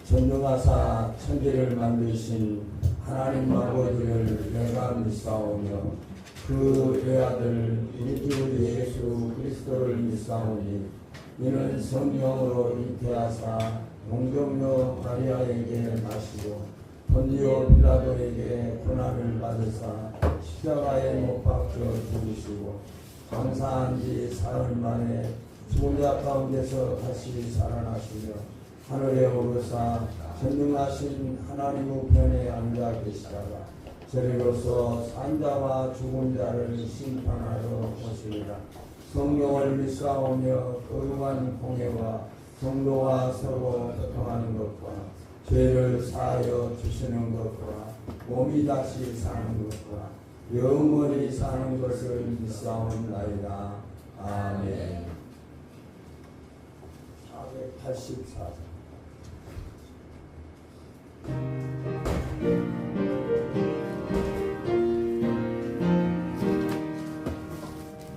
전능하사 천지를 만드신 하나님 아버지를 내가 믿사오며 그 외아들 우리 주 예수 그리스도를 믿사오니 이는 성령으로 잉태하사 동정녀 마리아에게 나시고 본디오 빌라도에게 고난을 받으사 십자가에 못 박혀 죽으시고 장사한 지 사흘 만에 죽은 자 가운데서 다시 살아나시며 하늘에 오르사 전능하신 하나님 우편에 앉아 계시다가 저리로서 산자와 죽은 자를 심판하러 오시리라. 성령을 믿사오며 거룩한 공예와 성도와 서로 교통하는 것과 죄를 사하여 주시는 것과 몸이 다시 사는 것과 영원히 사는 것을 믿사옵나이다. 아멘. 484장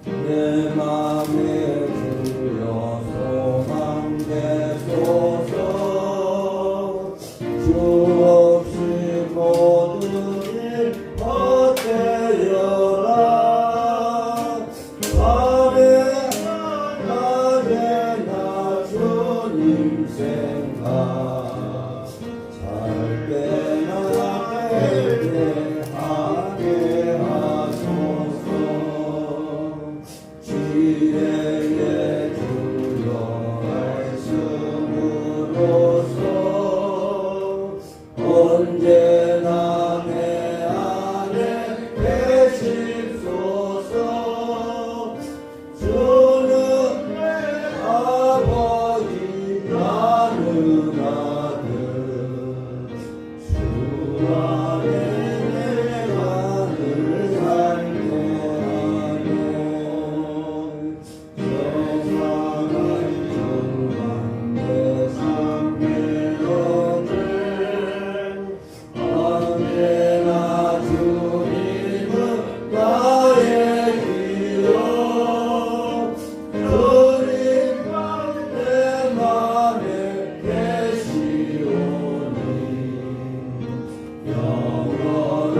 내 맘에 주여 소망 되소서 주 없이 모든 일 헛되어라 밤에 낮에나 주님 생각 잘 때나 때 하게 하소서 지혜의 주여 말씀으로써 언제나 내 안에 계시소서 주는 내 아버지 나는 아들 주 안에 내가 늘 살게 하네 영원한 주만 내 삶의 어제 언제나 주님은 나의 기억 주님만 내 맘에 계시오니 영원한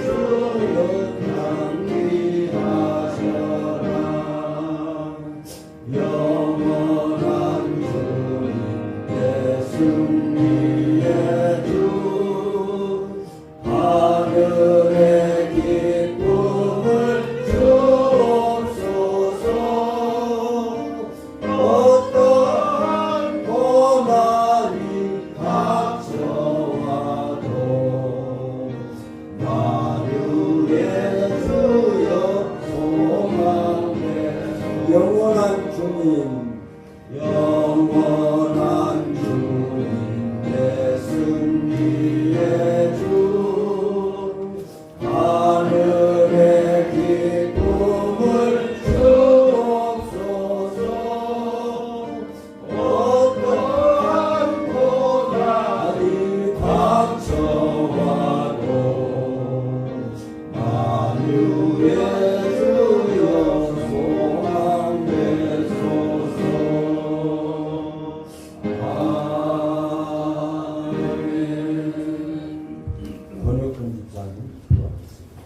주는 향기하셔라 영원한 주님 내 승리의 주 하늘의 기쁨을 주옵소서 어떠한 고난이 닥쳐와도 만유의 주여 소망되소 영원한 주님 영원한 주님 내 승리의 주 하늘의 기쁨을 주옵소서 어떠한 고난이 닥쳐와도 만유의 주여 소망되소서 아멘. 번역본 집사님 들어가겠습니다.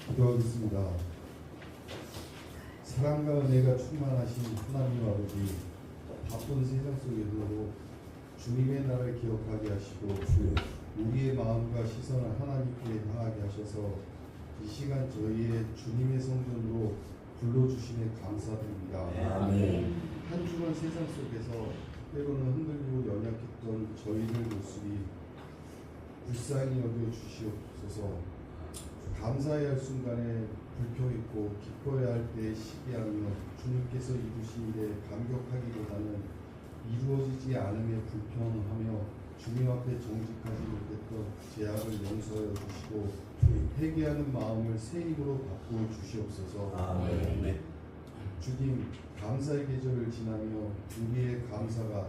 기도하겠습니다. 사랑과 은혜가 충만하신 하나님 아버지, 바쁜 세상 속에서도 주님의 날을 기억하게 하시고 우리의 마음과 시선을 하나님께 향하게 하셔서 이 시간 저희의 주님의 성전으로 불러주심에 감사드립니다. 아멘. 한 주간 세상 속에서 때로는 흔들리고 연약했던 저희들 모습이 불쌍히 여겨주시옵소서. 감사해야 할 순간에 불평했고 기뻐해야 할 때에 시기하며 주님께서 이루신 일에 감격하기보다는 이루어지지 않음에 불평하며 주님 앞에 정직하지 못했던 죄악을 용서하여 주시고 회개하는 마음을 새 힘으로 바꾸어 주시옵소서. 아멘. 주님, 감사의 계절을 지나며 우리의 감사가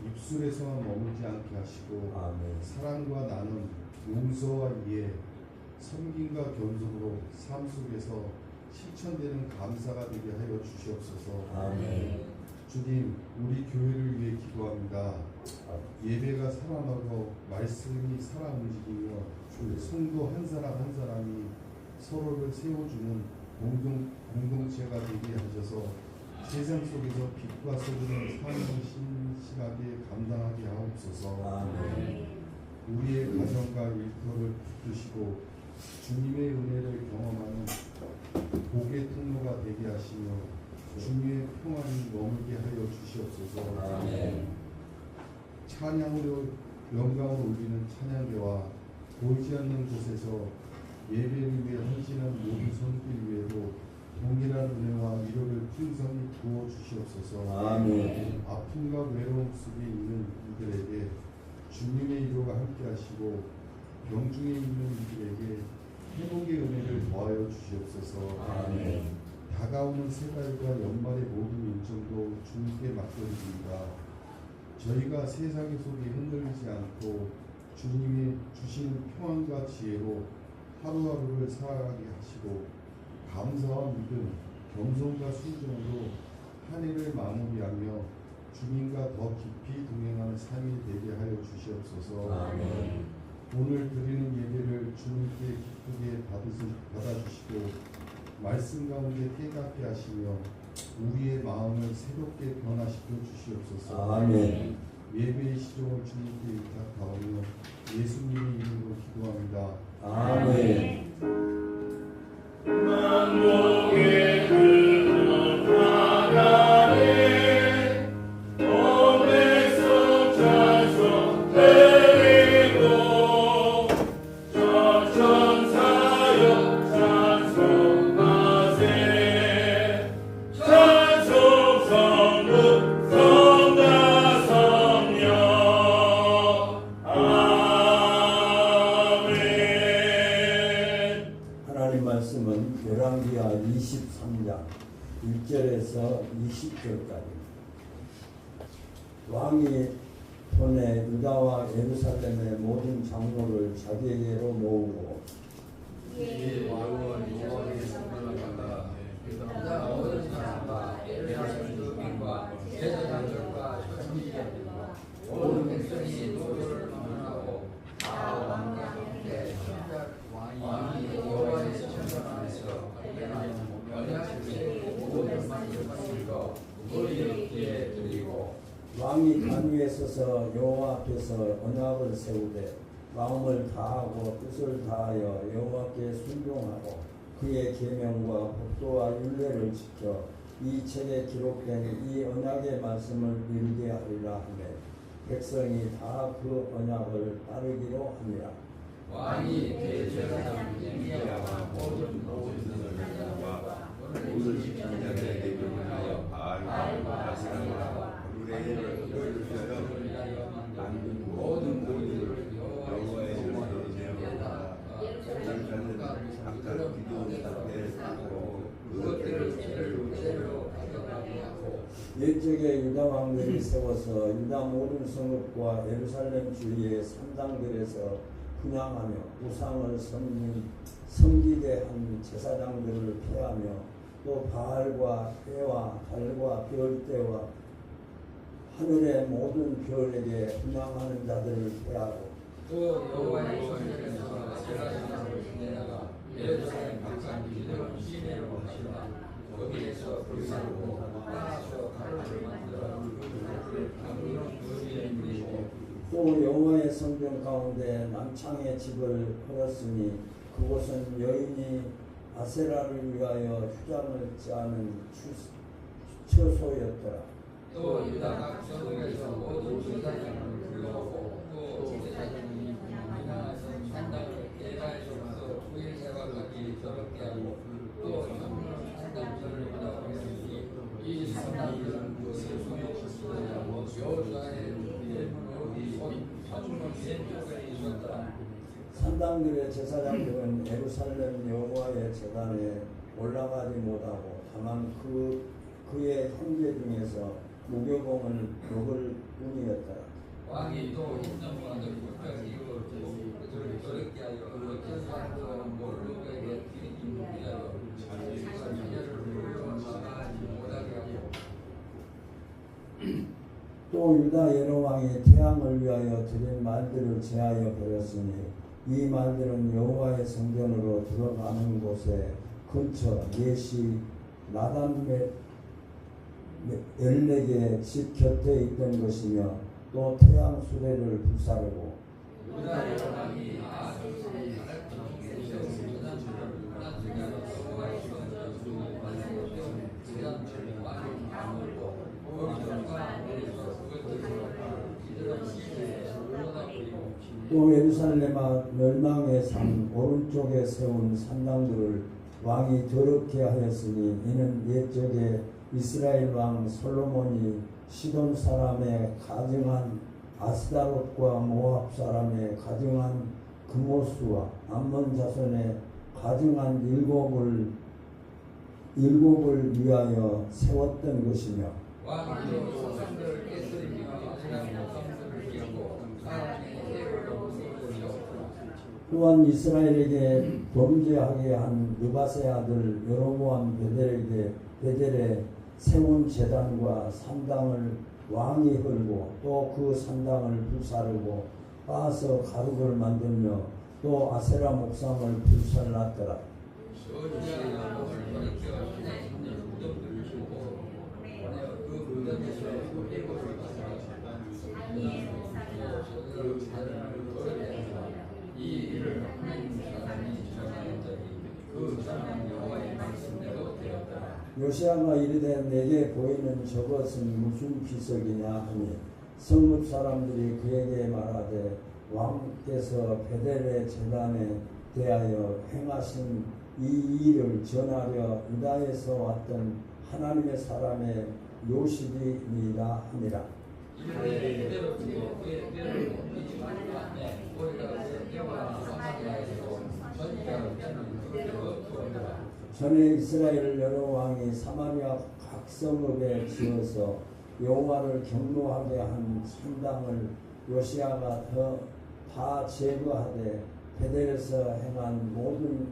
입술에서만 머물지 않게 하시고 아멘. 사랑과 나눔, 용서와 이해, 섬김과 겸손으로 삶 속에서 실천되는 감사가 되게 하여 주시옵소서. 아멘. 주님, 우리 교회를 위해 기도합니다. 예배가 살아나고 말씀이 살아 움직이며 성도 한 사람 한 사람이 서로를 세워주는 공동체가 되게 하셔서 세상 속에서 빛과 소금의 삶을 신실하게 감당하게 하옵소서. 아멘. 우리의 가정과 일터를 붙드시고 주님의 은혜를 경험하는 복의 통로가 되게 하시며 주님의 평안이 머물게 하여 주시옵소서. 아멘. 찬양으로 영광을 올리는 찬양대와 보이지 않는 곳에서 예배를 위해 헌신한 모든 손길 위에도 동일한 은혜와 위로를 풍성히 부어 주시옵소서. 아멘. 아픔과 외로움 속에 있는 이들에게 주님의 위로가 함께 하시고 병중에 있는 이들에게 회복의 은혜를 더하여 주시옵소서. 아멘. 다가오는 새달과 연말의 모든 일정도 주님께 맡겨드립니다. 저희가 세상 속에 흔들리지 않고 주님이 주시는 평안과 지혜로 하루하루를 살아가게 하시고 감사와 믿음, 겸손과 순종으로 한 해를 마무리하며 주님과 더 깊이 동행하는 삶이 되게 하여 주시옵소서. 아멘. 오늘 드리는 예배를 주님께 기쁘게 받아주시고 말씀 가운데 깨닫게 하시며 우리의 마음을 새롭게 변화시켜 주시옵소서. 아멘. 예배의 시종을 주님께 의탁하오며 예수님의 이름으로 기도합니다. 아멘. 만복의 그 하나님 오늘서 찬송 드리고 천천사여 찬송하세 찬송 성부 성자 성령 아멘. 하나님 말씀은 열왕기하 23장 1절에서 20절까지. 왕이 보내 유다와 예루살렘의 모든 장로를 자기에게로 모으고 이 왕은 여호와의 성전을 간다. 유다 모든 사람과 예루살렘 주민과 제사장들과 선지자들과 모든 백성이 노조를 방문하고 다 왕과 함께 왕이 여호와의 성전 안에서 발견하는 언약을 세우고 모든 만들고 머리에 드리고 왕이 단 위에 서서 여호와 앞에서 언약을 세우되 마음을 다하고 뜻을 다하여 여호와께 순종하고 그의 계명과 법도와 율례를 지켜 이 책에 기록된 이 언약의 말씀을 이루게 하리라 하며 백성이 다 그 언약을 따르기로 합니다. 왕이 대제사장 예미야와 모든 노조들과 오늘 지키는 자들에게 명하여 바알과 아세라와 유레를 위하여 만든 모든 모이들을 여호와의 전에다 예루살렘 각각 기도원 앞에 쌓고 그것들을 제대로 가져가게 하고 옛적에 유다 왕들이 세워서 유다 모든 성읍과 예루살렘 주위의 산당들에서 분향하며 우상을 섬기게 한 제사장들을 폐하며 또 바알과 해와 달과 별대와 하늘의 모든 별에게 분향하는 자들을 폐하고 또 여호와의 성전에서 제사장을 지내다가 예루살렘 각각 기도원 시내로 하시라 거기에서 불사르고 따라서 가루를 만들어 강으로 그리에 물리고 또 여호와의 성전 가운데 남창의 집을 헐었으니 그곳은 여인이 아세라를 위하여 휴장을 짜는 처소였더라. 또 유다 각 성읍에서 모든 제사장을 불러오고 또 제사장이 분향하신 산당을 게바에서부터 부엘세바까지 더럽게 하고 또 산당들을 받아오니 이 산당들은 그것을 소유하고 여호수아의 산당들의 제사장들은 예루살렘 여호와의 제단에 올라가지 못하고 다만 그의 형제 중에서 무교봉을 먹을 뿐이었더라. 왕이 또 hinnom과도 국가를 이루었고 어렵게 하여 어떤 사람도 모르게 인문하여 자녀를 부러워하지 못하게 하고 또 유다 여러 왕이 태양을 위하여 드린 말들을 제하여 버렸으니 이 말들은 여호와의 성전으로 들어가는 곳에 근처 예시 나단 14개 집 곁에 있던 것이며 또 태양 수레를 불사르고 유다 여왕이 아하스의 또 예루살렘아 멸망의 산 오른쪽에 세운 산당들을 왕이 더럽게 하였으니 이는 옛적에 이스라엘 왕 솔로몬이 시돈 사람의 가증한 아스다롯과 모압 사람의 가증한 그모스와 암몬 자손의 가증한 일곱을 위하여 세웠던 것이며 왕이 소산들을 깨뜨리며 아스라엘 성들을 지고 사람의 해를 또한 이스라엘에게 범죄하게 한 느바세 아들 여로보암 베델에 세운 제단과 산당을 왕이 헐고 또 그 산당을 불사르고 빻아서 가루를 만들며 또 아세라 목상을 불살랐더라. 이 일을 하나님 사람이 전하였더니 그 전한 여호와의 말씀대로 되었더라. 요시야가 이르되 내게 보이는 저것은 무슨 기석이냐 하니 성읍 사람들이 그에게 말하되 왕께서 베델의 제단에 대하여 행하신 이 일을 전하려 유다에서 왔던 하나님의 사람의 요십이니라 하니라. 이를 그대로 두고 그의 뼈를 옮기지 말라네. 우리가 그의 뼈와 사마리아에서 전쟁을 펴는 그대로 두었더라. 전에 이스라엘 여러 왕이 사마리아 각 성읍에 지어서 여호와를 경노하게 한 산당을 요시야가 다 제거하되 베델에서 행한 모든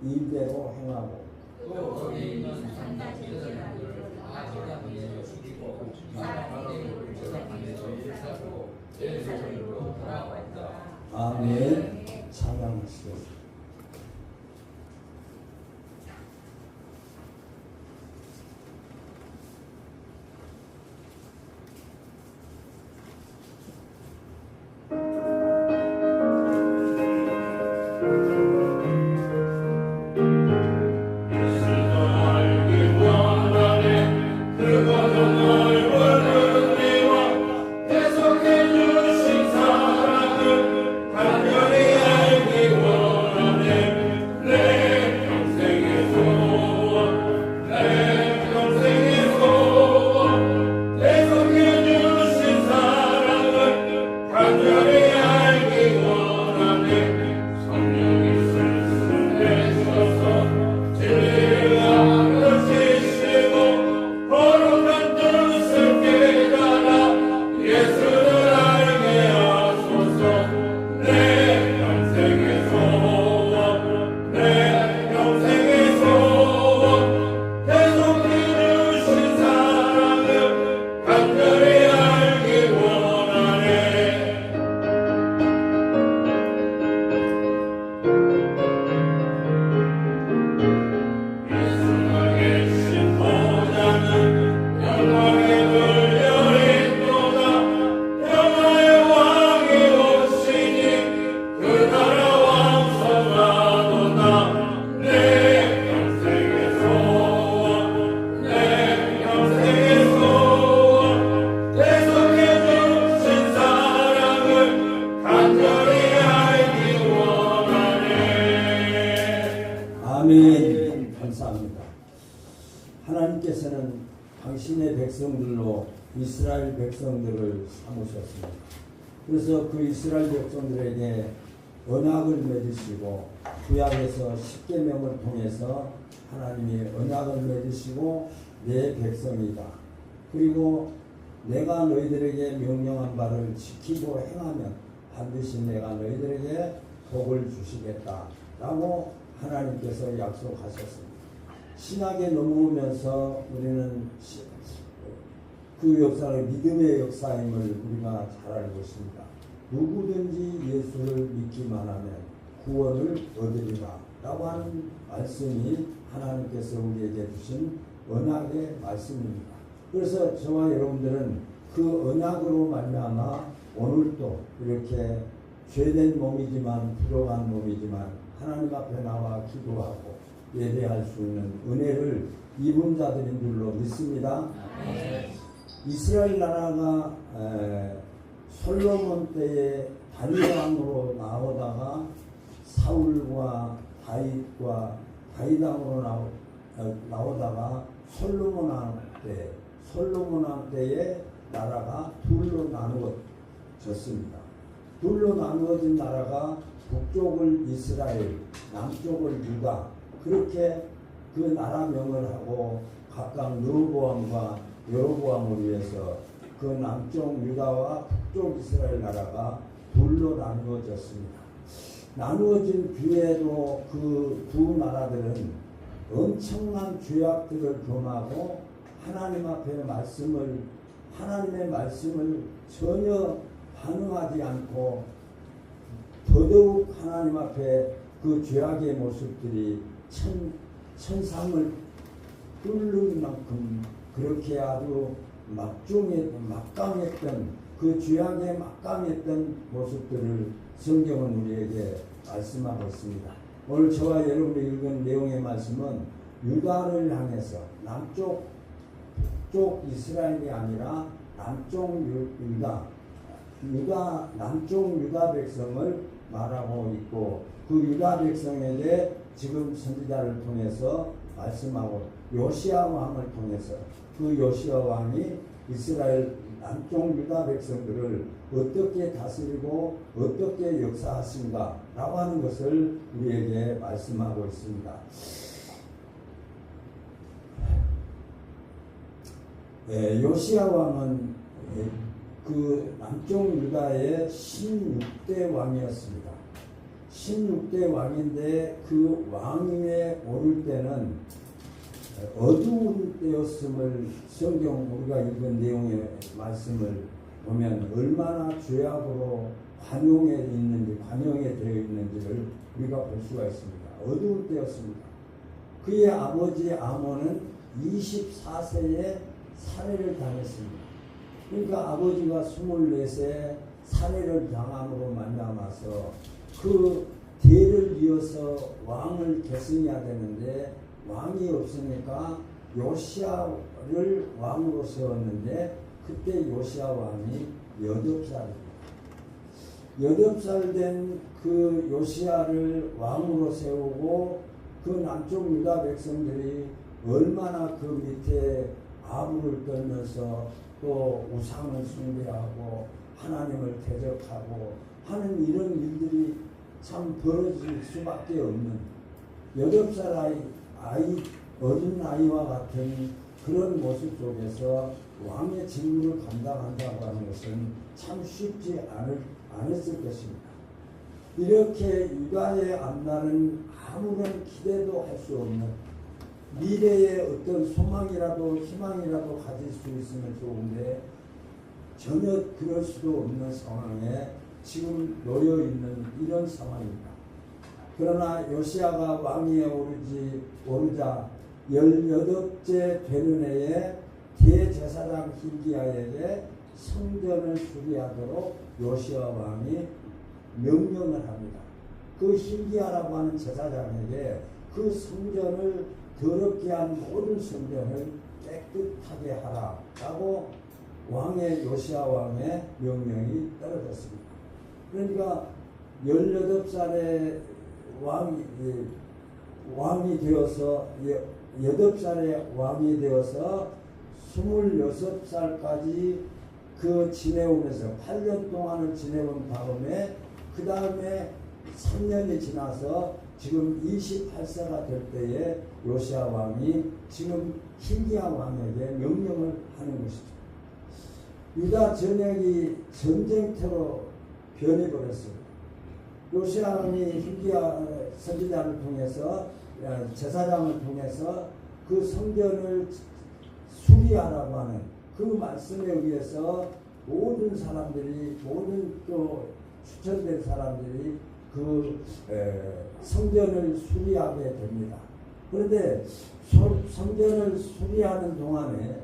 일대로 행하고 또 거기 있는 산당 제사장들을 다 저장해서 죽이고 사람에게 저장해서 일사하고 예루살렘으로 돌아왔다. 아멘. 찬양하시오. 아멘. 감사합니다. 하나님께서는 당신의 백성들로 이스라엘 백성들을 삼으셨습니다. 그래서 그 이스라엘 백성들에게 언약을 맺으시고 구약에서 십계명을 통해서 하나님이 언약을 맺으시고 내 백성이다. 그리고 내가 너희들에게 명령한 바를 지키고 행하면 반드시 내가 너희들에게 복을 주시겠다 라고 하나님께서 약속하셨습니다. 신학에 넘어오면서 우리는 그 역사를 믿음의 역사임을 우리가 잘 알고 있습니다. 누구든지 예수를 믿기만 하면 구원을 얻으리라 라고 하는 말씀이 하나님께서 우리에게 주신 언약의 말씀입니다. 그래서 저와 여러분들은 그 언약으로 말미암아 오늘도 이렇게 죄된 몸이지만 부족한 몸이지만 하나님 앞에 나와 기도하고 예배할 수 있는 은혜를 입은 자들인 줄로 믿습니다. 이스라엘 나라가 솔로몬 때에 다윗왕으로 나오다가 사울과 다윗과 다윗왕으로 나오다가 솔로몬 왕 때에 나라가 둘로 나누어졌습니다. 둘로 나누어진 나라가 북쪽을 이스라엘, 남쪽을 유다, 그렇게 그 나라명을 하고 각각 르호보암과 여로보암을 위해서 그 남쪽 유다와 북쪽 이스라엘 나라가 둘로 나누어졌습니다. 나누어진 뒤에도 그 두 나라들은 엄청난 죄악들을 범하고 하나님의 말씀을 전혀 반응하지 않고 더더욱 하나님 앞에 그 죄악의 모습들이 천상을 뚫는 만큼 그렇게 아주 막강했던 그 죄악에 막강했던 모습들을 성경은 우리에게 말씀하고 있습니다. 오늘 저와 여러분이 읽은 내용의 말씀은 유다를 향해서 남쪽 이스라엘이 아니라 남쪽 유다 백성을 말하고 있고 그 유다 백성에게 지금 선지자를 통해서 말씀하고 요시야 왕을 통해서 그 요시야 왕이 이스라엘 남쪽 유다 백성들을 어떻게 다스리고 어떻게 역사하신가 라고 하는 것을 우리에게 말씀하고 있습니다. 요시야 왕은 그 남쪽 유다의 16대 왕이었습니다. 16대 왕인데 그 왕위에 오를 때는 어두운 때였음을 성경 우리가 읽은 내용의 말씀을 보면 얼마나 죄악으로 관용에 되어 있는지를 우리가 볼 수가 있습니다. 어두운 때였습니다. 그의 아버지 아몬은 24세에 살해를 당했습니다. 그러니까 아버지가 24세에 살해를 당함으로 말미암아서 그 대를 이어서 왕을 계승해야 되는데 왕이 없으니까 요시야를 왕으로 세웠는데 그때 요시야 왕이 8살입니다. 8살 된 그 요시야를 왕으로 세우고 그 남쪽 유다 백성들이 얼마나 그 밑에 아부를 떨면서 또 우상을 숭배하고 하나님을 대적하고 하는 이런 일들이 참 벌어질 수밖에 없는 8살 어린 아이와 같은 그런 모습 속에서 왕의 직무를 감당한다고 하는 것은 참 쉽지 않았을 것입니다. 이렇게 유다의 앞날은 아무런 기대도 할 수 없는 미래의 어떤 소망이라도 희망이라도 가질 수 있으면 좋은데 전혀 그럴 수도 없는 상황에 지금 놓여 있는 이런 상황입니다. 그러나 요시야가 왕위에 오르자 18째 되는 해에 대제사장 hil기야에게 성전을 수리하도록 요시야 왕이 명령을 합니다. 그 hil기야라고 하는 제사장에게 그 성전을 더럽게 한 모든 성전을 깨끗하게 하라라고 요시야 왕의 명령이 떨어졌습니다. 그러니까 18살의 왕이 되어서 8살의 왕이 되어서 26살까지 그 지내오면서 8년 동안을 지내온 다음에 그 다음에 3년이 지나서 지금 28세가 될 때에 요시야 왕이 지금 hil기야 왕에게 명령을 하는 것이죠. 유다 전역이 전쟁터로 변해버렸습니다. 요시야 왕이 hilkia 선지자를 통해서 제사장을 통해서 그 성전을 수리하라고 하는 그 말씀에 의해서 모든 사람들이 모든 또 추천된 사람들이 그 성전을 수리하게 됩니다. 그런데 성전을 수리하는 동안에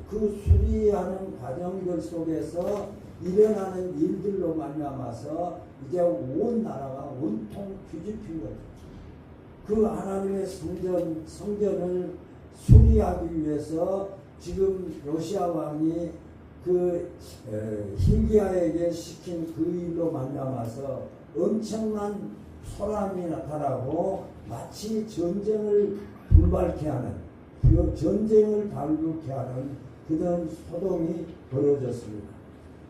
그 수리하는 과정들 속에서 일어나는 일들로 말미암아서 이제 온 나라가 온통 뒤집힌 거죠. 그 하나님의 성전을 수리하기 위해서 지금 요시야 왕이 그 hilkia에게 시킨 그 일로 말미암아서 엄청난 소란이 나타나고 마치 전쟁을 불발케 하는 전쟁을 발굴케 하는 그런 소동이 벌어졌습니다.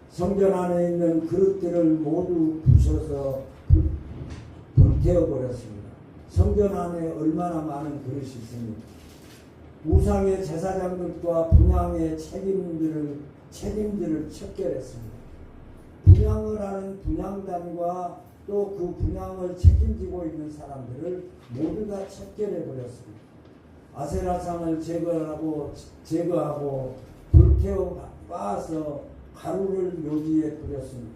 성전 안에 있는 그릇들을 모두 부셔서 불태워버렸습니다. 성전 안에 얼마나 많은 그릇이 있습니까? 우상의 제사장들과 분향의 책임들을 척결했습니다. 분향을 하는 분향단과 또 그 분향을 책임지고 있는 사람들을 모두 다 척결해버렸습니다. 아세라상을 제거하고 불태워 빻아서 가루를 묘지에 뿌렸습니다.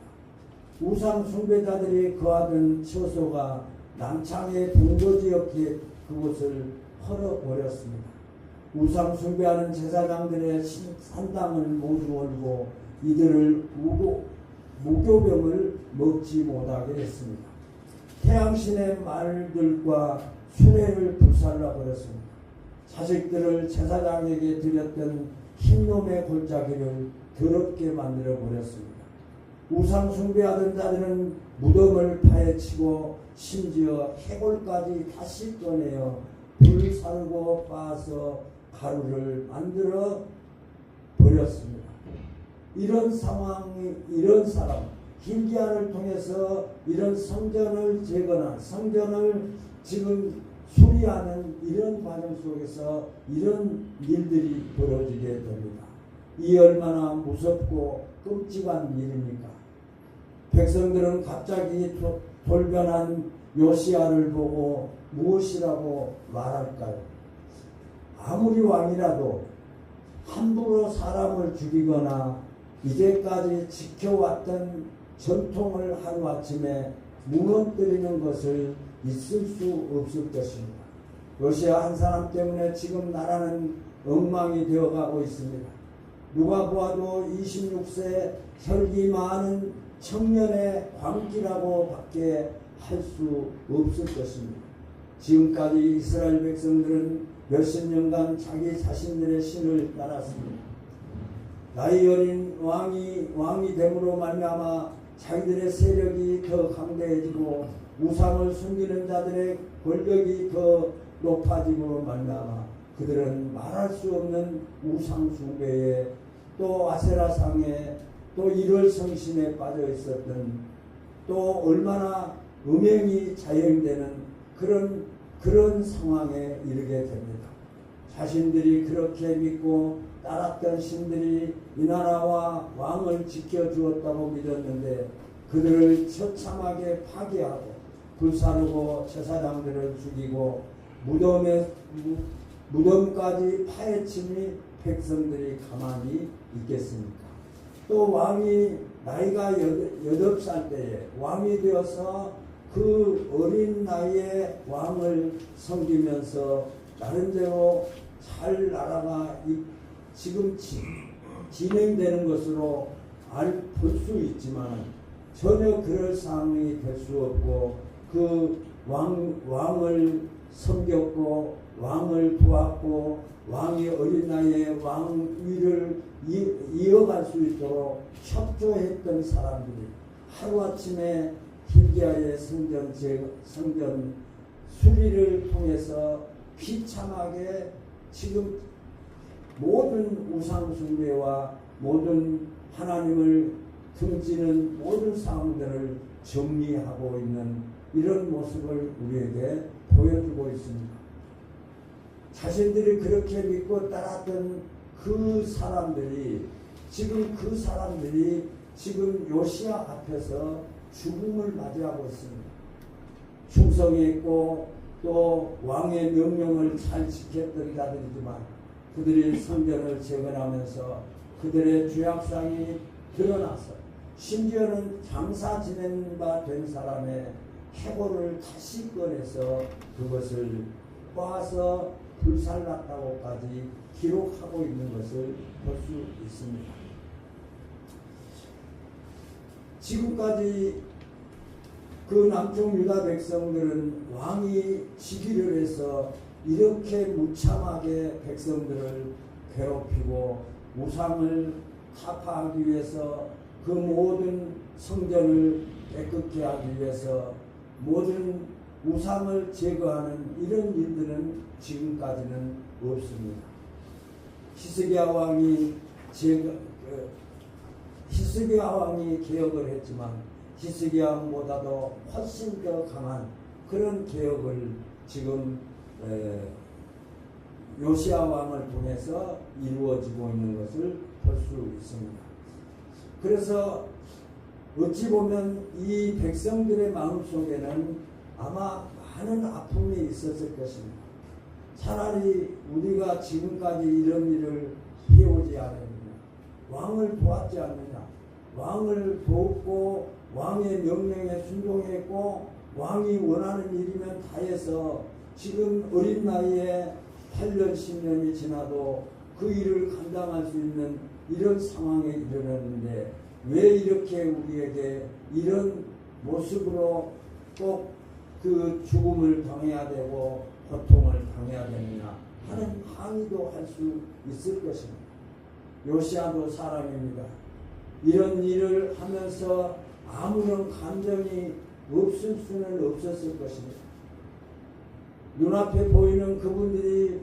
우상 숭배자들이 거하던 처소가 남창의 본거지였기에 그곳을 헐어버렸습니다. 우상 숭배하는 제사장들의 산당을 모두 얼고 이들을 무교병을 먹지 못하게 했습니다. 태양신의 말들과 수레를 불살라 버렸습니다. 자식들을 제사장에게 드렸던 흰놈의 골짜기를 더럽게 만들어 버렸습니다. 우상 숭배하던 자들은 무덤을 파헤치고 심지어 해골까지 다시 꺼내어 불 살고 빻아서 가루를 만들어 버렸습니다. 이런 상황이, 이런 사람, hilkia를 통해서 이런 성전을 재건한, 성전을 지금 수리하는 이런 과정 속에서 이런 일들이 벌어지게 됩니다. 이 얼마나 무섭고 끔찍한 일입니까? 백성들은 갑자기 돌변한 요시야를 보고 무엇이라고 말할까요? 아무리 왕이라도 함부로 사람을 죽이거나 이제까지 지켜왔던 전통을 하루아침에 무너뜨리는 것을 있을 수 없을 것입니다. 요시야 한 사람 때문에 지금 나라는 엉망이 되어가고 있습니다. 누가 보아도 26세 혈기 많은 청년의 광기라고 밖에 할 수 없을 것입니다. 지금까지 이스라엘 백성들은 몇십 년간 자기 자신들의 신을 따랐습니다. 나이 어린 왕이 됨으로 말미암아 자기들의 세력이 더 강대해지고 우상을 숨기는 자들의 권력이 더 높아짐으로 말미암아 그들은 말할 수 없는 우상 숭배에 또 아세라상에 또 일월성신에 빠져 있었던 또 얼마나 음행이 자행되는 그런 상황에 이르게 됩니다. 자신들이 그렇게 믿고 따랐던 신들이 이 나라와 왕을 지켜주었다고 믿었는데 그들을 처참하게 파괴하고 불사르고 제사장들을 죽이고 무덤까지 파헤치니 백성들이 가만히 있겠습니까? 또 왕이 나이가 8살 때에 왕이 되어서 그 어린 나이에 왕을 섬기면서 나름대로 잘 나라가 지금 진행되는 것으로 볼 수 있지만 전혀 그럴 상황이 될 수 없고 그 왕을 섬겼고 왕을 도왔고 왕이 어린 나이에 왕위를 이어갈 수 있도록 협조했던 사람들이 하루아침에 hilkia의 성전 수리를 통해서 비참하게 지금 모든 우상 숭배와 모든 하나님을 등지는 모든 상황들을 정리하고 있는 이런 모습을 우리에게 보여주고 있습니다. 자신들이 그렇게 믿고 따랐던 그 사람들이 지금 그 사람들이 지금 요시야 앞에서 죽음을 맞이하고 있습니다. 충성했고 또 왕의 명령을 잘 지켰던 자들이지만 그들이 성전을 재건하면서 그들의 죄악상이 드러나서 심지어는 장사 지낸 바 된 사람의 해골을 다시 꺼내서 그것을 꽈서 불살랐다고까지 기록하고 있는 것을 볼 수 있습니다. 지금까지 그 남쪽 유다 백성들은 왕이 즉위를 해서 이렇게 무참하게 백성들을 괴롭히고 우상을 타파하기 위해서 그 모든 성전을 깨끗게 하기 위해서 모든 우상을 제거하는 이런 일들은 지금까지는 없습니다. 히스기야 왕이 개혁을 했지만 히스기야 왕보다도 훨씬 더 강한 그런 개혁을 지금 요시야 왕을 통해서 이루어지고 있는 것을 볼 수 있습니다. 그래서 어찌 보면 이 백성들의 마음속에는 아마 많은 아픔이 있었을 것입니다. 차라리 우리가 지금까지 이런 일을 해오지 않았느냐, 왕을 도왔지 않느냐, 왕을 돕고 왕의 명령에 순종했고 왕이 원하는 일이면 다 해서 지금 어린 나이에 8년 10년이 지나도 그 일을 감당할 수 있는 이런 상황에 이르렀는데 왜 이렇게 우리에게 이런 모습으로 꼭 그 죽음을 당해야 되고 고통을 당해야 되느냐 하는 항의도 할 수 있을 것입니다. 요시야도 사람입니다. 이런 일을 하면서 아무런 감정이 없을 수는 없었을 것입니다. 눈앞에 보이는 그분들이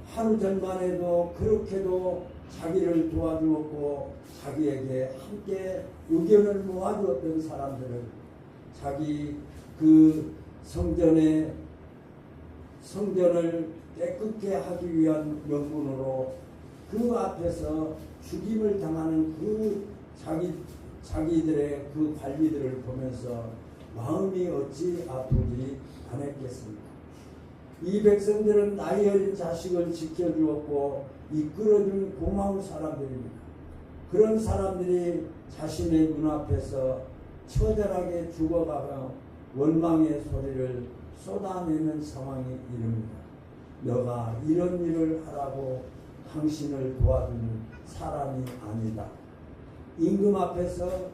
하루 전만 해도 그렇게도 자기를 도와주었고 자기에게 함께 의견을 모아주었던 사람들을 자기 그 성전을 깨끗게 하기 위한 명분으로 그 앞에서 죽임을 당하는 그 자기들의 그 관리들을 보면서 마음이 어찌 아프지 않았겠습니까? 이 백성들은 나이 어린 자식을 지켜주었고 이끌어준 고마운 사람들입니다. 그런 사람들이 자신의 눈앞에서 처절하게 죽어가며 원망의 소리를 쏟아내는 상황이 이릅니다. 너가 이런 일을 하라고 당신을 도와주는 사람이 아니다. 임금 앞에서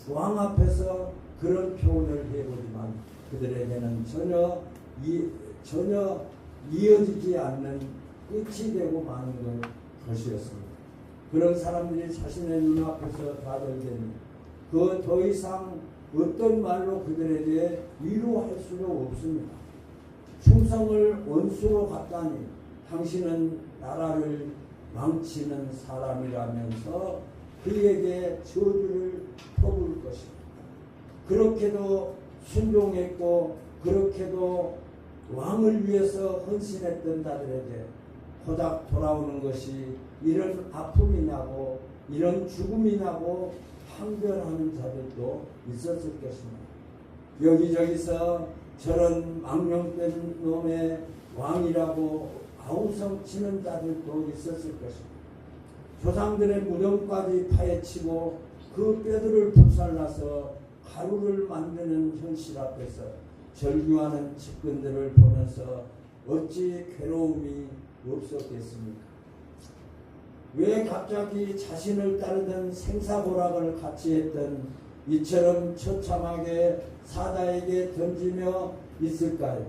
왕 앞에서 그런 표현을 해보지만 그들에게는 전혀 이어지지 않는 끝이 되고 마는 것이었습니다. 그런 사람들이 자신의 눈앞에서 좌절되니 그 더 이상 어떤 말로 그들에게 위로할 수도 없습니다. 충성을 원수로 갖다니 당신은 나라를 망치는 사람이라면서 그에게 저주를 퍼부을 것입니다. 그렇게도 순종했고 그렇게도 왕을 위해서 헌신했던 자들에게 고작 돌아오는 것이 이런 아픔이냐고 이런 죽음이냐고 항변하는 자들도 있었을 것입니다. 여기저기서 저런 망령된 놈의 왕이라고 아우성치는 자들도 있었을 것입니다. 조상들의 무덤까지 파헤치고 그 뼈들을 불살라서 가루를 만드는 현실 앞에서 절규하는 측근들을 보면서 어찌 괴로움이 없었겠습니까? 왜 갑자기 자신을 따르던 생사고락을 같이 했던 이처럼 처참하게 사자에게 던지며 있을까요?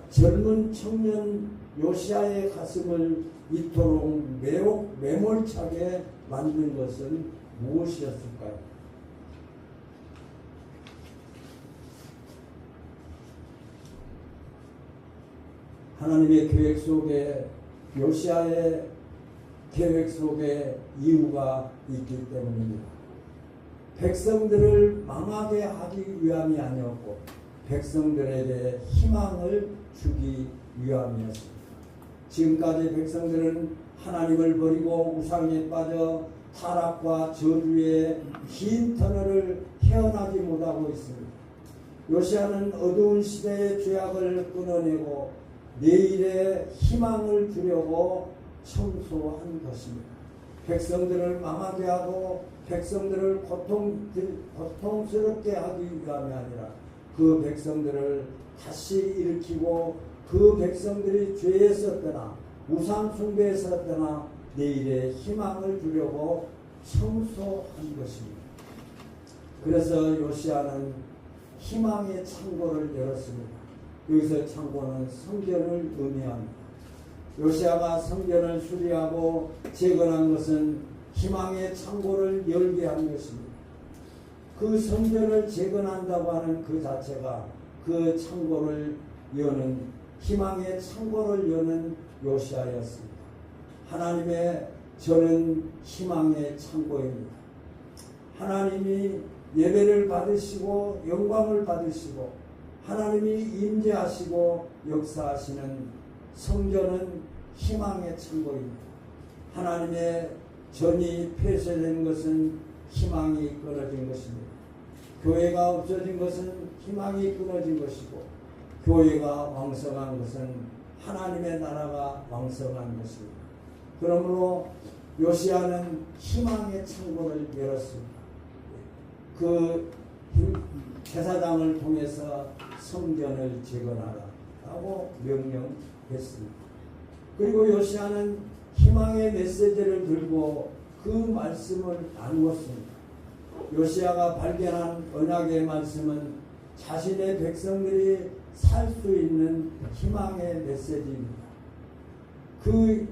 젊은 청년 요시야의 가슴을 이토록 매몰차게 만든 것은 무엇이었을까요? 하나님의 계획 속에 요시야의 계획 속에 이유가 있기 때문입니다. 백성들을 망하게 하기 위함이 아니었고 백성들에게 희망을 주기 위함이었습니다. 지금까지 백성들은 하나님을 버리고 우상에 빠져 타락과 저주의 긴 터널을 헤어나지 못하고 있습니다. 요시아는 어두운 시대의 죄악을 끊어내고 내일의 희망을 주려고 청소한 것입니다. 백성들을 망하게 하고 백성들을 고통스럽게 하기 위함이 아니라 그 백성들을 다시 일으키고 그 백성들이 죄에서 떠나 우상 숭배에서 떠나 내일의 희망을 주려고 청소한 것입니다. 그래서 요시아는 희망의 창고를 열었습니다. 여기서 창고는 성전을 의미합니다. 요시아가 성전을 수리하고 재건한 것은 희망의 창고를 열게 한 것입니다. 그 성전을 재건한다고 하는 그 자체가 그 창고를 여는 희망의 창고를 여는 요시아였습니다. 하나님의 저는 희망의 창고입니다. 하나님이 예배를 받으시고 영광을 받으시고 하나님이 임재하시고 역사하시는 성전은 희망의 창고입니다. 하나님의 전이 폐쇄된 것은 희망이 끊어진 것입니다. 교회가 없어진 것은 희망이 끊어진 것이고 교회가 왕성한 것은 하나님의 나라가 왕성한 것입니다. 그러므로 요시아는 희망의 창고를 열었습니다. 그 제사장을 통해서 성전을 재건하라고 명령했습니다. 그리고 요시아는 희망의 메시지를 들고 그 말씀을 나누었습니다. 요시아가 발견한 언약의 말씀은 자신의 백성들이 살 수 있는 희망의 메시지입니다. 그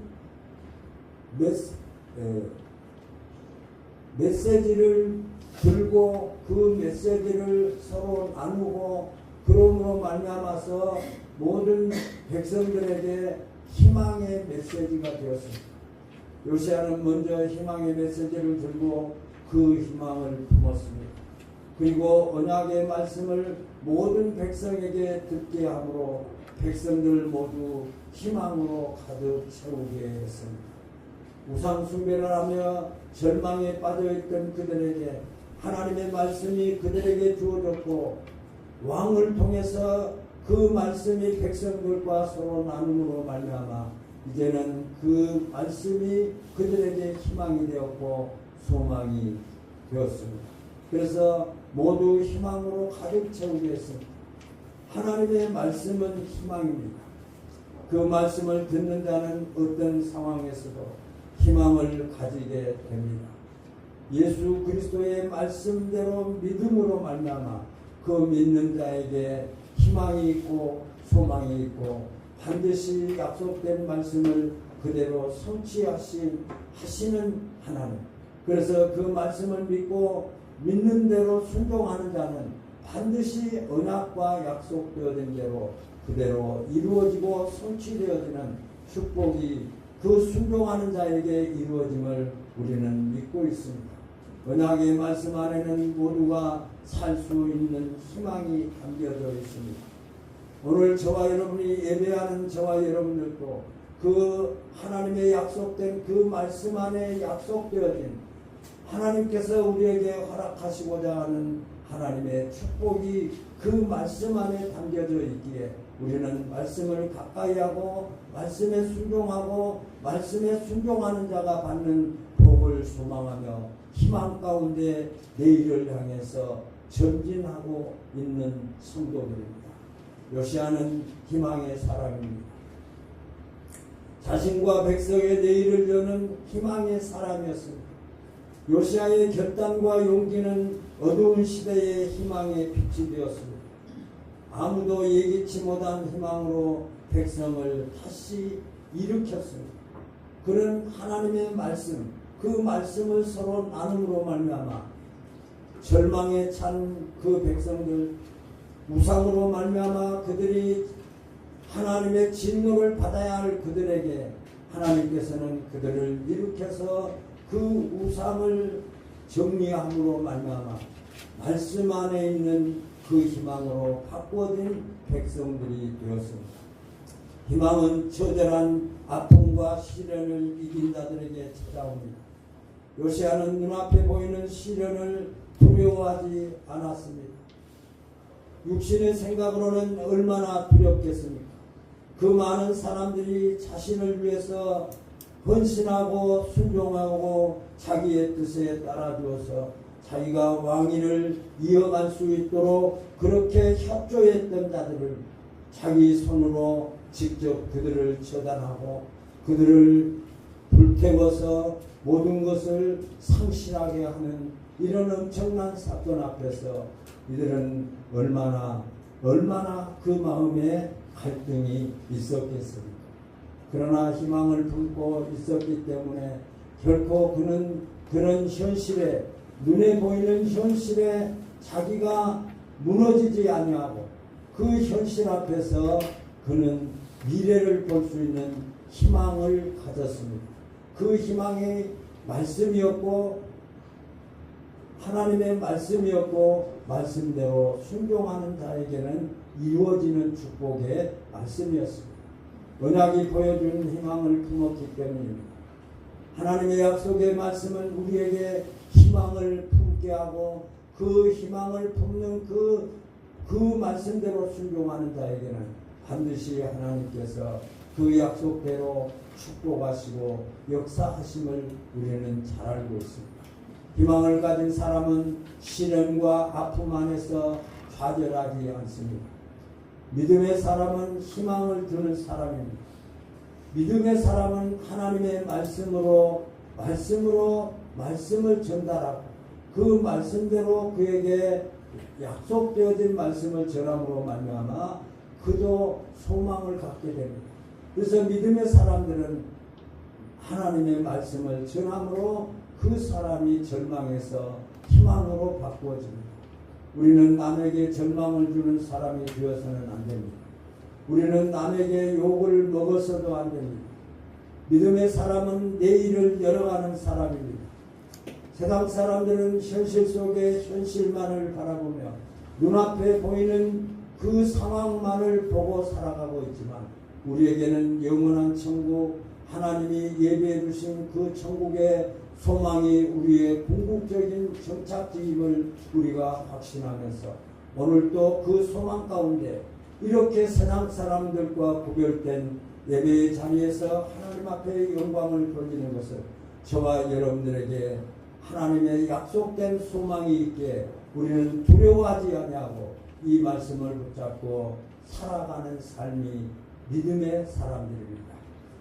메시지를 들고 그 메시지를 서로 나누고 그러므로 말미암아서 모든 백성들에게 희망의 메시지가 되었습니다. 요시아는 먼저 희망의 메시지를 들고 그 희망을 품었습니다. 그리고 언약의 말씀을 모든 백성에게 듣게 하므로 백성들 모두 희망으로 가득 채우게 했습니다. 우상 숭배를 하며 절망에 빠져있던 그들에게 하나님의 말씀이 그들에게 주어졌고 왕을 통해서 그 말씀이 백성들과 서로 나눔으로 말미암아 이제는 그 말씀이 그들에게 희망이 되었고 소망이 되었습니다. 그래서 모두 희망으로 가득 채우게 했습니다. 하나님의 말씀은 희망입니다. 그 말씀을 듣는 자는 어떤 상황에서도 희망을 가지게 됩니다. 예수 그리스도의 말씀대로 믿음으로 말미암아 그 믿는 자에게 희망이 있고 소망이 있고 반드시 약속된 말씀을 그대로 성취하시는 하나님. 그래서 그 말씀을 믿고 믿는 대로 순종하는 자는 반드시 언약과 약속되어진 대로 그대로 이루어지고 성취되어지는 축복이 그 순종하는 자에게 이루어짐을 우리는 믿고 있습니다. 언약의 말씀 안에는 모두가 살 수 있는 희망이 담겨져 있습니다. 오늘 저와 여러분이 예배하는 저와 여러분들도 그 하나님의 약속된 그 말씀 안에 약속되어진 하나님께서 우리에게 허락하시고자 하는 하나님의 축복이 그 말씀 안에 담겨져 있기에 우리는 말씀을 가까이 하고 말씀에 순종하고 말씀에 순종하는 자가 받는 복을 소망하며 희망 가운데 내일을 향해서 전진하고 있는 성도들입니다. 요시아는 희망의 사람입니다. 자신과 백성의 내일을 여는 희망의 사람이었습니다. 요시아의 결단과 용기는 어두운 시대의 희망의 빛이 되었습니다. 아무도 예기치 못한 희망으로 백성을 다시 일으켰습니다. 그런 하나님의 말씀, 그 말씀을 서로 나눔으로 말미암아 절망에 찬 그 백성들, 우상으로 말미암아 그들이 하나님의 진노를 받아야 할 그들에게 하나님께서는 그들을 일으켜서 그 우상을 정리함으로 말미암아 말씀 안에 있는 그 희망으로 바꾸어진 백성들이 되었습니다. 희망은 처절한 아픔과 시련을 이긴 자들에게 찾아옵니다. 요시야는 눈앞에 보이는 시련을 두려워하지 않았습니다. 육신의 생각으로는 얼마나 두렵겠습니까? 그 많은 사람들이 자신을 위해서 헌신하고 순종하고 자기의 뜻에 따라주어서 자기가 왕위를 이어갈 수 있도록 그렇게 협조했던 자들을 자기 손으로 직접 그들을 처단하고 그들을 불태워서 모든 것을 상실하게 하는 이런 엄청난 사건 앞에서 이들은 얼마나 그 마음에 갈등이 있었겠습니까? 그러나 희망을 품고 있었기 때문에 결코 그는 그런 현실에 눈에 보이는 현실에 자기가 무너지지 아니하고 그 현실 앞에서 그는 미래를 볼 수 있는 희망을 가졌습니다. 그 희망이 말씀이었고 하나님의 말씀이었고 말씀대로 순종하는 자에게는 이루어지는 축복의 말씀이었습니다. 언약이 보여주는 희망을 품었기 때문입니다. 하나님의 약속의 말씀은 우리에게 희망을 품게 하고 그 희망을 품는 그 말씀대로 순종하는 자에게는 반드시 하나님께서 그 약속대로 축복하시고 역사하심을 우리는 잘 알고 있습니다. 희망을 가진 사람은 시련과 아픔 안에서 좌절하지 않습니다. 믿음의 사람은 희망을 두는 사람입니다. 믿음의 사람은 하나님의 말씀을 전달하고 그 말씀대로 그에게 약속되어진 말씀을 전함으로 말미암아 그도 소망을 갖게 됩니다. 그래서 믿음의 사람들은 하나님의 말씀을 전함으로 그 사람이 절망에서 희망으로 바꾸어집니다. 우리는 남에게 절망을 주는 사람이 되어서는 안 됩니다. 우리는 남에게 욕을 먹어서도 안 됩니다. 믿음의 사람은 내일을 열어가는 사람입니다. 세상 사람들은 현실 속의 현실만을 바라보며 눈앞에 보이는 그 상황만을 보고 살아가고 있지만 우리에게는 영원한 천국, 하나님이 예배해 주신 그 천국의 소망이 우리의 궁극적인 정착지임을 우리가 확신하면서 오늘도 그 소망 가운데 이렇게 세상 사람들과 구별된 예배의 자리에서 하나님 앞에 영광을 돌리는 것을 저와 여러분들에게 하나님의 약속된 소망이 있게 우리는 두려워하지 아니하고 이 말씀을 붙잡고 살아가는 삶이 믿음의 사람들입니다.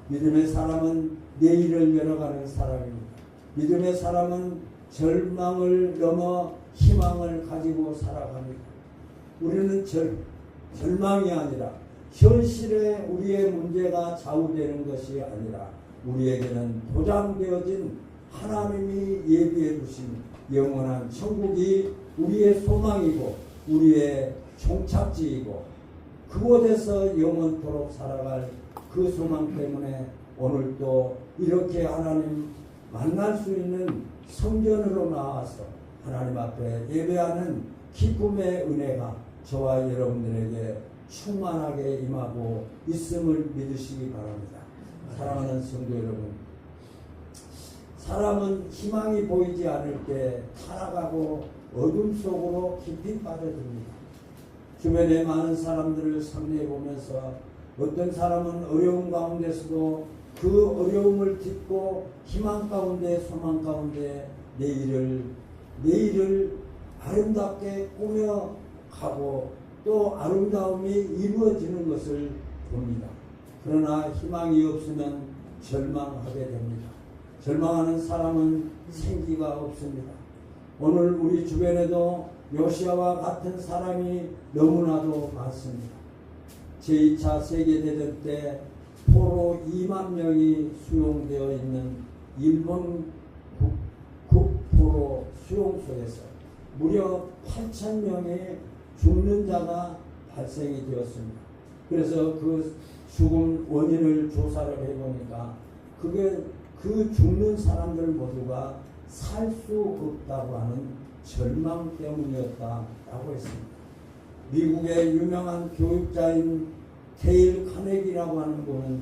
믿음의 사람은 내일을 열어가는 사람입니다. 믿음의 사람은 절망을 넘어 희망을 가지고 살아갑니다. 우리는 절망이 아니라 현실에 우리의 문제가 좌우되는 것이 아니라 우리에게는 보장되어진 하나님이 예비해 주신 영원한 천국이 우리의 소망이고 우리의 종착지이고 그곳에서 영원토록 살아갈 그 소망 때문에 오늘도 이렇게 하나님 만날 수 있는 성전으로 나와서 하나님 앞에 예배하는 기쁨의 은혜가 저와 여러분들에게 충만하게 임하고 있음을 믿으시기 바랍니다. 사랑하는 성도 여러분, 사람은 희망이 보이지 않을 때 타락하고 어둠 속으로 깊이 빠져듭니다. 주변에 많은 사람들을 상대해 보면서 어떤 사람은 어려움 가운데서도 그 어려움을 딛고 희망 가운데 소망 가운데 내일을 아름답게 꾸며 가고 또 아름다움이 이루어지는 것을 봅니다. 그러나 희망이 없으면 절망하게 됩니다. 절망하는 사람은 생기가 없습니다. 오늘 우리 주변에도 요시야와 같은 사람이 너무나도 많습니다. 제2차 세계대전 때 포로 2만 명이 수용되어 있는 일본 국포로 수용소에서 무려 8천 명의 죽는 자가 발생이 되었습니다. 그래서 그 죽음 원인을 조사를 해보니까 그 죽는 사람들 모두가 살 수 없다고 하는 절망 때문이었다라고 했습니다. 미국의 유명한 교육자인 데일 카네기라고 하는 분은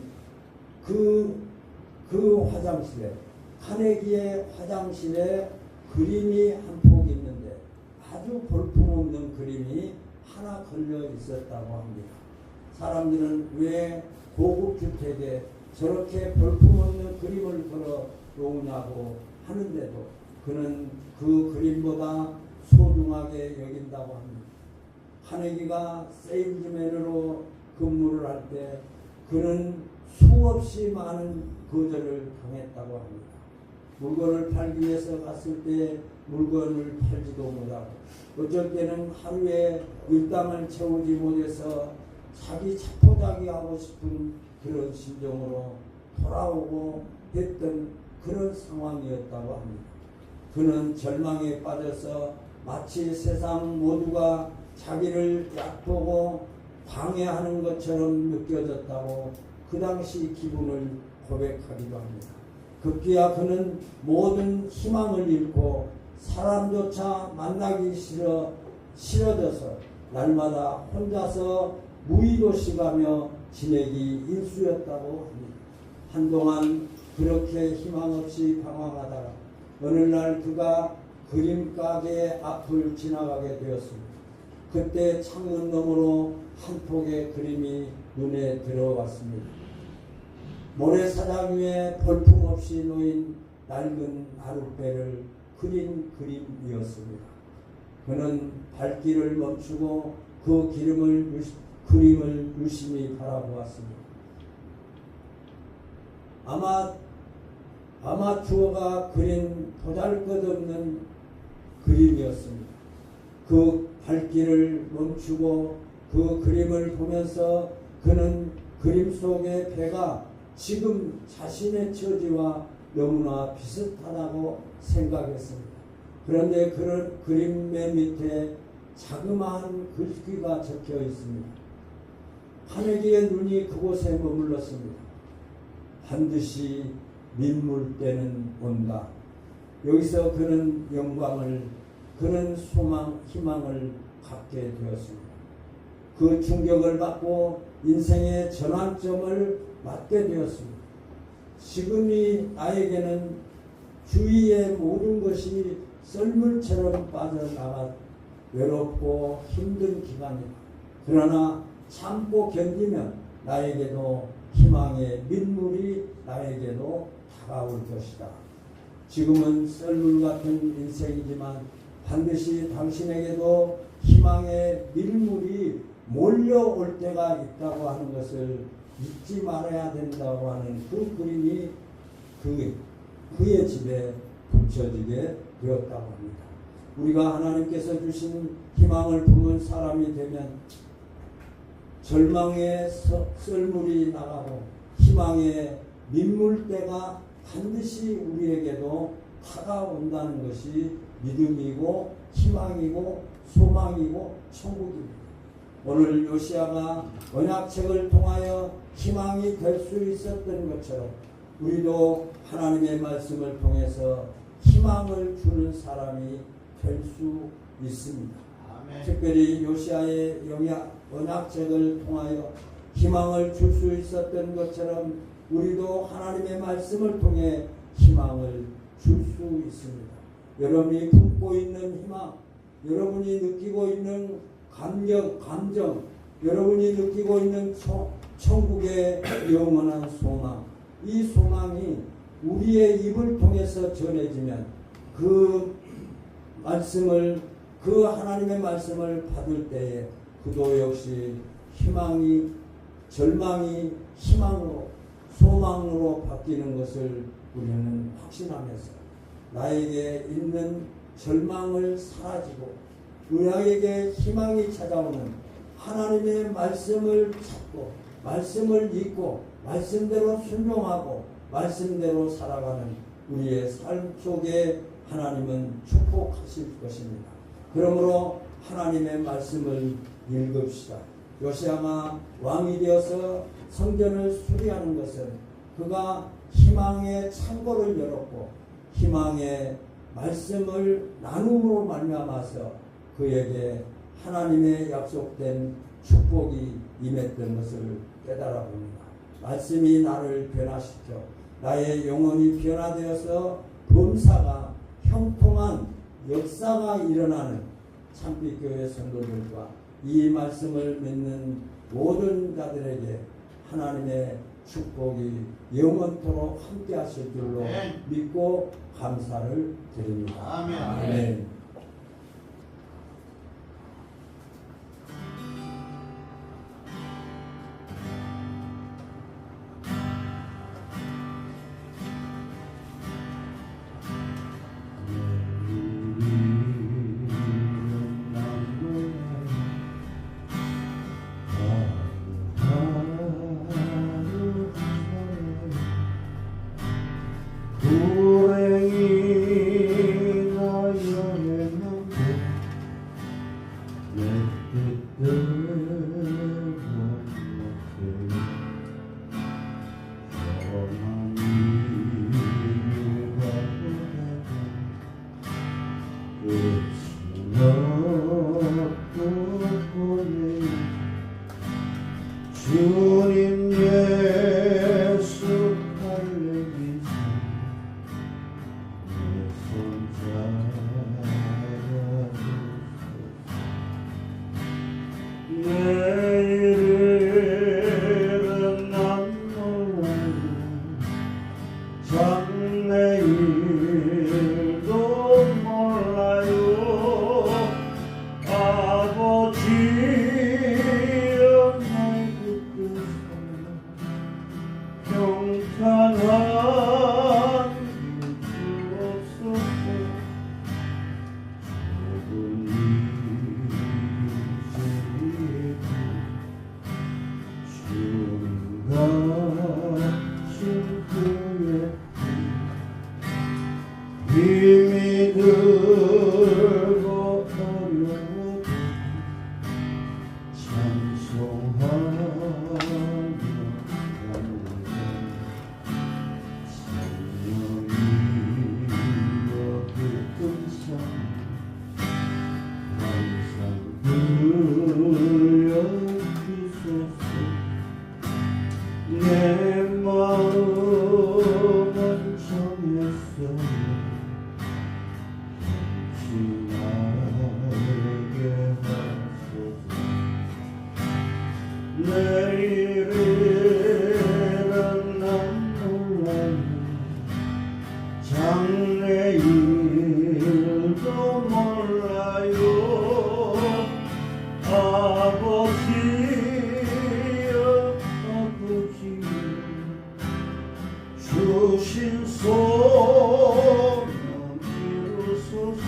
그 화장실에 한혜기의 화장실에 그림이 한 폭 있는데 아주 볼품없는 그림이 하나 걸려 있었다고 합니다. 사람들은 왜 고급 주택에 저렇게 볼품없는 그림을 걸어 놓으냐고 하는데도 그는 그 그림보다 소중하게 여긴다고 합니다. 한혜기가 세일즈맨으로 근무를 할 때 그는 수없이 많은 거절을 당했다고 합니다. 물건을 팔기 위해서 갔을 때 물건을 팔지도 못하고 어쩔 때는 하루에 일당을 채우지 못해서 자기 자포자기 하고 싶은 그런 심정으로 돌아오고 했던 그런 상황이었다고 합니다. 그는 절망에 빠져서 마치 세상 모두가 자기를 얕보고 방해하는 것처럼 느껴졌다고 그 당시 기분을 고백하기도 합니다. 급기야 그는 모든 희망을 잃고 사람조차 만나기 싫어져서 날마다 혼자서 무의도식하며 지내기 일쑤였다고 합니다. 한동안 그렇게 희망 없이 방황하다가 어느 날 그가 그림 가게 앞을 지나가게 되었습니다. 그때 창문 너머로 한 폭의 그림이 눈에 들어왔습니다. 모래사장 위에 볼품없이 놓인 낡은 나룻배를 그린 그림이었습니다. 그는 발길을 멈추고 그 그림을 유심히 바라보았습니다. 아마추어가 그린 보잘것없는 그림이었습니다. 그 발길을 멈추고 그 그림을 보면서 그는 그림 속의 배가 지금 자신의 처지와 너무나 비슷하다고 생각했습니다. 그런데 그런 그림 맨 밑에 자그마한 글귀가 적혀 있습니다. 한혜기의 눈이 그곳에 머물렀습니다. 반드시 민물 때는 온다. 여기서 그는 영광을, 그는 희망을 갖게 되었습니다. 그 충격을 받고 인생의 전환점을 맞게 되었습니다. 지금이 나에게는 주위의 모든 것이 썰물처럼 빠져나가 외롭고 힘든 기간이다. 그러나 참고 견디면 나에게도 희망의 민물이 나에게도 다가올 것이다. 지금은 썰물 같은 인생이지만 반드시 당신에게도 희망의 밀물이 몰려올 때가 있다고 하는 것을 잊지 말아야 된다고 하는 그 그림이 그의 집에 붙여지게 되었다고 합니다. 우리가 하나님께서 주신 희망을 품은 사람이 되면 절망의 썰물이 나가고 희망의 민물대가 반드시 우리에게도 다가온다는 것이 믿음이고 희망이고 소망이고 천국입니다. 오늘 요시야가 언약책을 통하여 희망이 될 수 있었던 것처럼 우리도 하나님의 말씀을 통해서 희망을 주는 사람이 될 수 있습니다. 아멘. 특별히 요시야의 언약책을 통하여 희망을 줄 수 있었던 것처럼 우리도 하나님의 말씀을 통해 희망을 줄 수 있습니다. 여러분이 품고 있는 희망, 여러분이 느끼고 있는 감정, 여러분이 느끼고 있는 천국의 영원한 소망, 이 소망이 우리의 입을 통해서 전해지면 그 하나님의 말씀을 받을 때에 그도 역시 희망이, 절망이 희망으로, 소망으로 바뀌는 것을 우리는 확신하면서 나에게 있는 절망을 사라지고 우리에게 희망이 찾아오는 하나님의 말씀을 찾고 말씀을 읽고 말씀대로 순종하고 말씀대로 살아가는 우리의 삶 속에 하나님은 축복하실 것입니다. 그러므로 하나님의 말씀을 읽읍시다. 요시야가 왕이 되어서 성전을 수리하는 것은 그가 희망의 창고를 열었고 희망의 말씀을 나눔으로 말미암아서 그에게 하나님의 약속된 축복이 임했던 것을 깨달아 봅니다. 말씀이 나를 변화시켜 나의 영혼이 변화되어서 범사가 형통한 역사가 일어나는 참빛교회 성도들과 이 말씀을 믿는 모든 자들에게 하나님의 축복이 영원토록 함께 하실 줄로 믿고 감사를 드립니다. 아멘. 주님 예수 할례기사 내 손자라소서. 내일은 난 몰라요 장래일도 몰라요 아버지여 날 붙드사 평탄한 길 주옵소서. 좁은 이제에도 주님 가신 그의 힘이 들고 어려워도 찬송하며 갑니다. 성령이여 기쁜 삶 항상 들려주소서. 내 마음은 정했어요 나에게 하소서. 내일은 난 몰라요 장래일도 몰라요 아버지여 아버지 주신 소원 이루소서.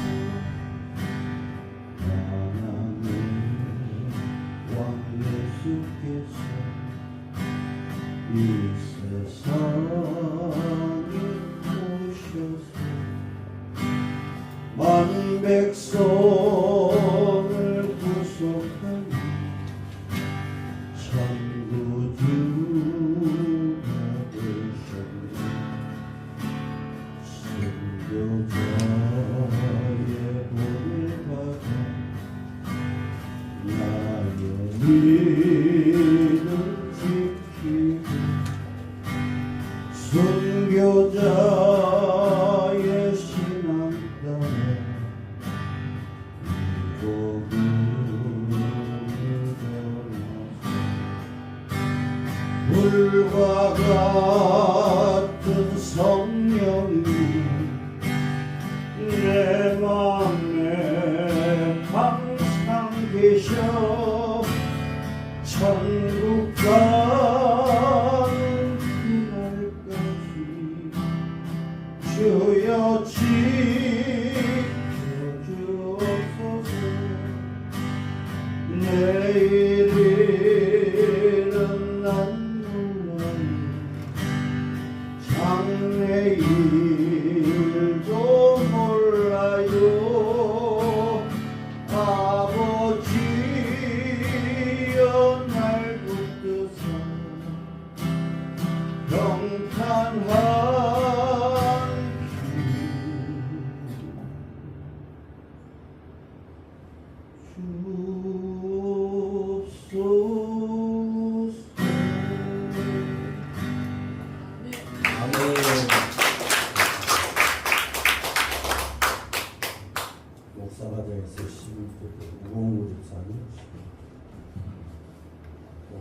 하나님 왕 예수께서 이 세상에 오셔서 만 백성을 구속하니 천구주가 되셨네. 선교자의 본을 받아 나의 믿음 지키고 선교자의 신앙 따라 복음을 전하소. 불과 같은 성령이 내 맘에 항상 계셔 천국 가는 그날까지 주여 지켜주옵소서. 내일은 난 몰라요 장래일도 몰라요 아버지여 날 붙드사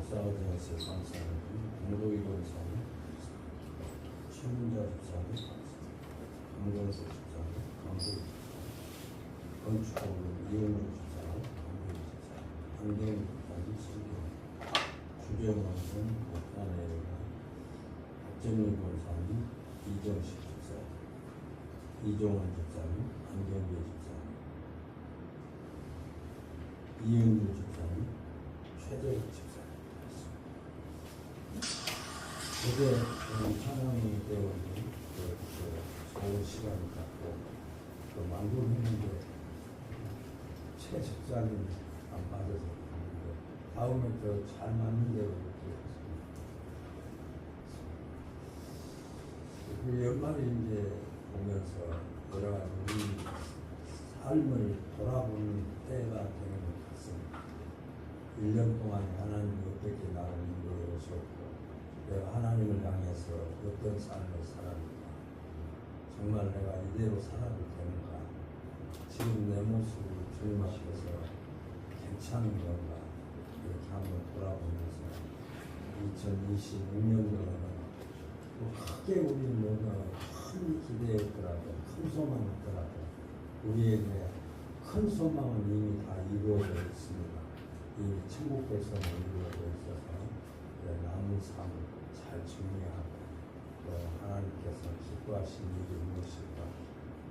집사과정에서 감사하는 공도기 권사님, 최문자 집사님, 강건석 집사님, 강도기 건축공은 이현주 집사님, 강도기 집사님, 안경 집사님, 신경, 주정원선, 목단애가, 박정민 권사님, 이정식 집사님, 이종원 집사님, 안경배 집사님, 이은주 집사님, 최재욱 집사님. 어제 찬양이 되었는 좋은 시간을 갖고 만들었는데 최 집사님 안 맞아서 그런데 다음에 더 잘 맞는 대로 그 연말에 이제 보면서 여러 가지 우리 삶을 돌아보는 때가 되는 것 같습니다. 1년 동안 하나님이 어떻게 나를 인도해 오셨고 내가 하나님을 향해서 어떤 삶을 살았는가, 정말 내가 이대로 살아도 되는가, 지금 내 모습이 주님 앞에서 괜찮은 건가, 이렇게 한번 돌아보면서 2026년도에는 크게 우리 모두 큰 기대였더라도, 큰 소망이었더라도 우리에게 큰 소망은 이미 다 이루어져 있습니다. 이미 천국 백성은 이루어져 있어서 남은 삶을 잘 정리하고 또 하나님께서 기뻐하신 일이 무엇일까,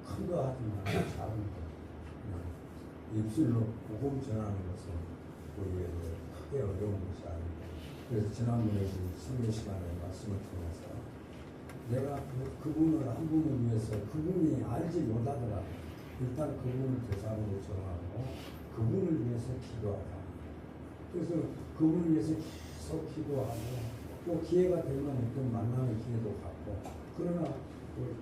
큰 거 하지 말고 작은 거, 입술로 복음 전하는 것은 우리에게 크게 어려운 것이 아닙니다. 그래서 지난번에 설교 시간에 말씀을 통해서 내가 그분을 한 분을 위해서 그분이 알지 못하더라도 일단 그분을 대상으로 정하고 그분을 위해서 기도하자. 그래서 그분을 위해서 계속 기도하고 또 기회가 되면 어떤 만나는 기회도 갖고, 그러나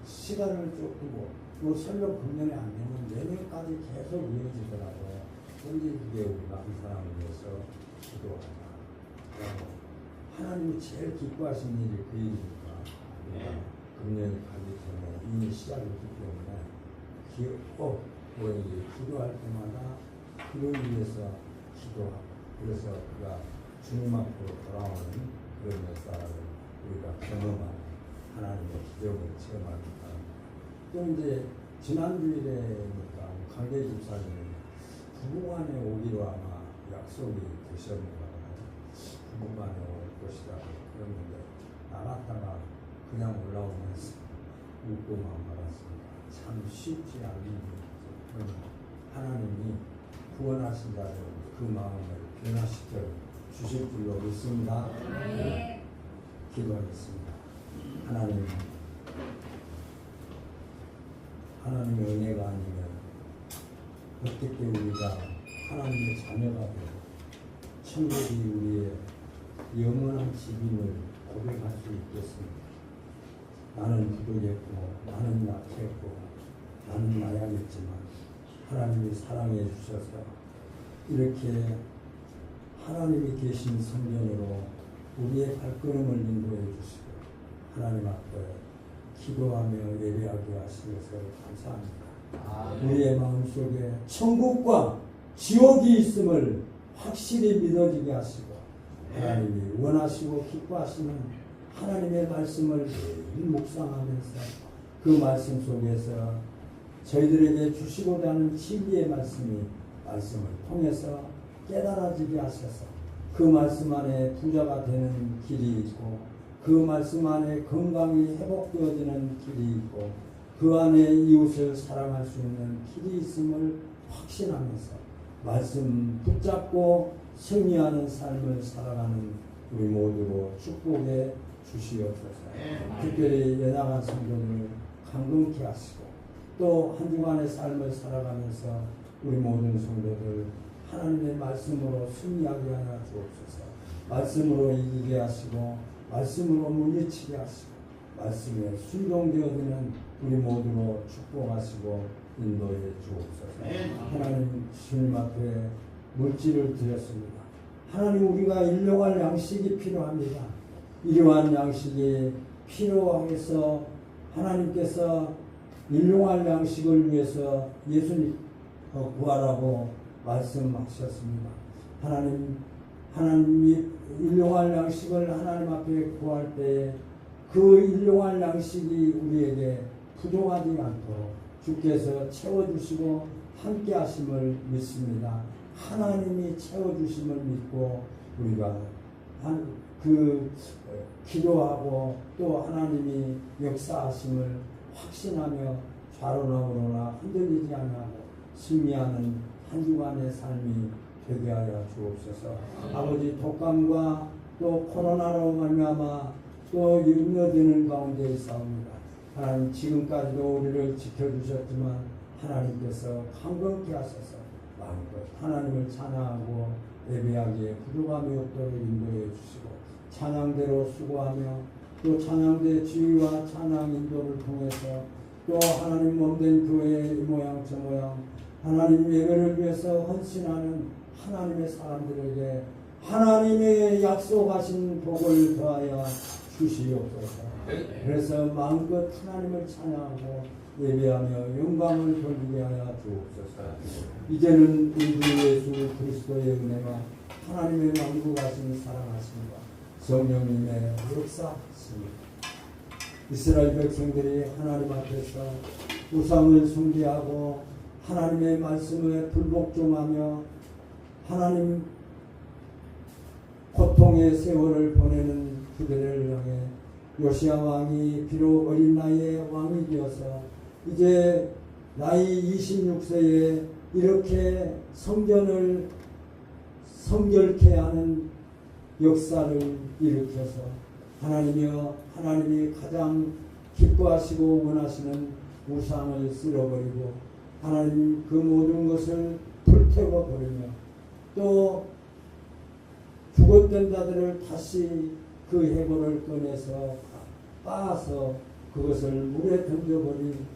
시간을 쫓고 또 설령 금년에 안 되면 내년까지 계속 이어지더라도 언제기에 우리가 한 사람을 위해서 기도하자. 그리고 하나님이 제일 기뻐하신 일이 그 일이니까 우리가 금년이 가기 전에 이미 시작했기 때문에 기도할 때마다 그를 위해서 기도하고, 그래서 그가 주님 앞으로 돌아오는 그런 역사를 우리가 경험하는 하나님의 기적을 체험하는 바랍니다. 또 이제 지난주일에니까 강대 집사님이 부부간에 오기로 아마 약속이 되셨는가 봐요. 부부간에 올 것이라고 그랬는데 나갔다가 그냥 올라오면서 웃고만 말았습니다. 참 쉽지 않은 일이죠. 하나님이 구원하신 자들 그 마음을 변화시켜 주실 줄로 믿습니다. 네. 기도하겠습니다. 하나님의 은혜가 아니면 어떻게 우리가 하나님의 자녀가 되고 천국이 우리의 영원한 집임을 고백할 수 있겠습니까? 나는 부족했고 나는 약했고 나는 나약했지만 하나님이 사랑해 주셔서 이렇게 하나님이 계신 성전으로 우리의 발걸음을 인도해 주시고 하나님 앞에 기도하며 예배하게 하신 것을 감사합니다. 우리의 마음속에 천국과 지옥이 있음을 확실히 믿어지게 하시고 하나님이 원하시고 기뻐하시는 하나님의 말씀을 늘 묵상하면서 그 말씀 속에서 저희들에게 주시고자 하는 진리의 말씀을 통해서 깨달아지게 하셔서 그 말씀 안에 부자가 되는 길이 있고 그 말씀 안에 건강이 회복되어지는 길이 있고 그 안에 이웃을 사랑할 수 있는 길이 있음을 확신하면서 말씀 붙잡고 승리하는 삶을 살아가는 우리 모두로 축복해 주시옵소서. 특별히 연약한 성도들을 강건케 하시고 또 한 주간의 삶을 살아가면서 우리 모든 성도들 하나님의 말씀으로 승리하게 하여 주옵소서. 말씀으로 이기게 하시고 말씀으로 물리치게 하시고 말씀에 순종되어지는 우리 모두로 축복하시고 인도해 주옵소서. 하나님 주님 앞에 물질을 드렸습니다. 하나님 우리가 일용할 양식이 필요합니다. 이러한 양식이 필요해서 하나님께서 일용할 양식을 위해서 예수님 구하라고 말씀하셨습니다. 하나님이 일용할 양식을 하나님 앞에 구할 때에 그 일용할 양식이 우리에게 부족하지 않도록 주께서 채워주시고 함께 하심을 믿습니다. 하나님이 채워주심을 믿고 우리가 기도하고 또 하나님이 역사하심을 확신하며 좌로나우로나 흔들리지 않고 승리하는 한 주간의 삶이 되게 하여 주옵소서. 아버지, 독감과 또 코로나로 말미암아 또 염려되는 가운데 있사옵니다. 하나님, 지금까지도 우리를 지켜주셨지만 하나님께서 강건케 하셔서 마음껏 하나님을 찬양하고 예배하기에 부족함이 없도록 인도해 주시고 찬양대로 수고하며 또 찬양대 지휘와 찬양 인도를 통해서 또 하나님 몸된 교회의 이 모양 저 모양 하나님 예배를 위해서 헌신하는 하나님의 사람들에게 하나님의 약속하신 복을 더하여 주시옵소서. 그래서 마음껏 하나님을 찬양하고 예배하며 영광을 돌리게 하여 주옵소서. 이제는 우리 주 예수 그리스도의 은혜와 하나님의 만국하신 사랑하심과 성령님의 역사하심이 이스라엘 백성들이 하나님 앞에서 우상을 숭배하고 하나님의 말씀에 불복종하며 하나님 고통의 세월을 보내는 그들을 향해 요시야 왕이 비록 어린 나이에 왕이 되어서 이제 나이 26세에 이렇게 성전을 성결케 하는 역사를 일으켜서 하나님이여 하나님이 가장 기뻐하시고 원하시는 우상을 쓸어버리고 하나님 그 모든 것을 불태워 버리며 또 죽었던 자들을 다시 그 해골을 꺼내서 빻아서 그것을 물에 던져버리는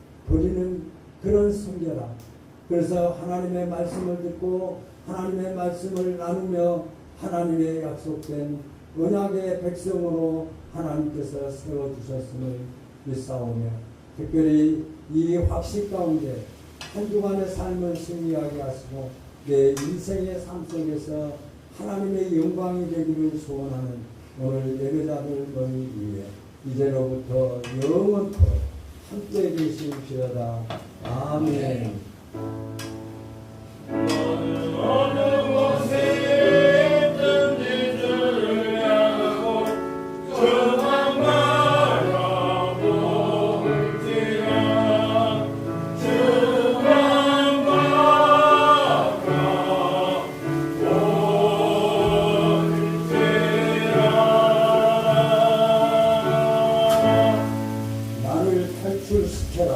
그런 성결함. 그래서 하나님의 말씀을 듣고 하나님의 말씀을 나누며 하나님의 약속된 언약의 백성으로 하나님께서 세워주셨음을 믿사오며 특별히 이 확신 가운데 한 주간의 삶을 승리하게 하시고 내 인생의 삶 속에서 하나님의 영광이 되기를 소원하는 오늘 예배자들 너희 위해 이제로부터 영원토록 함께 계시옵시어다. 아멘. 어느 곳에 있든지 주를 향하고 주만 바라볼지라 주만 바라볼지라 나를 탈출시켜라.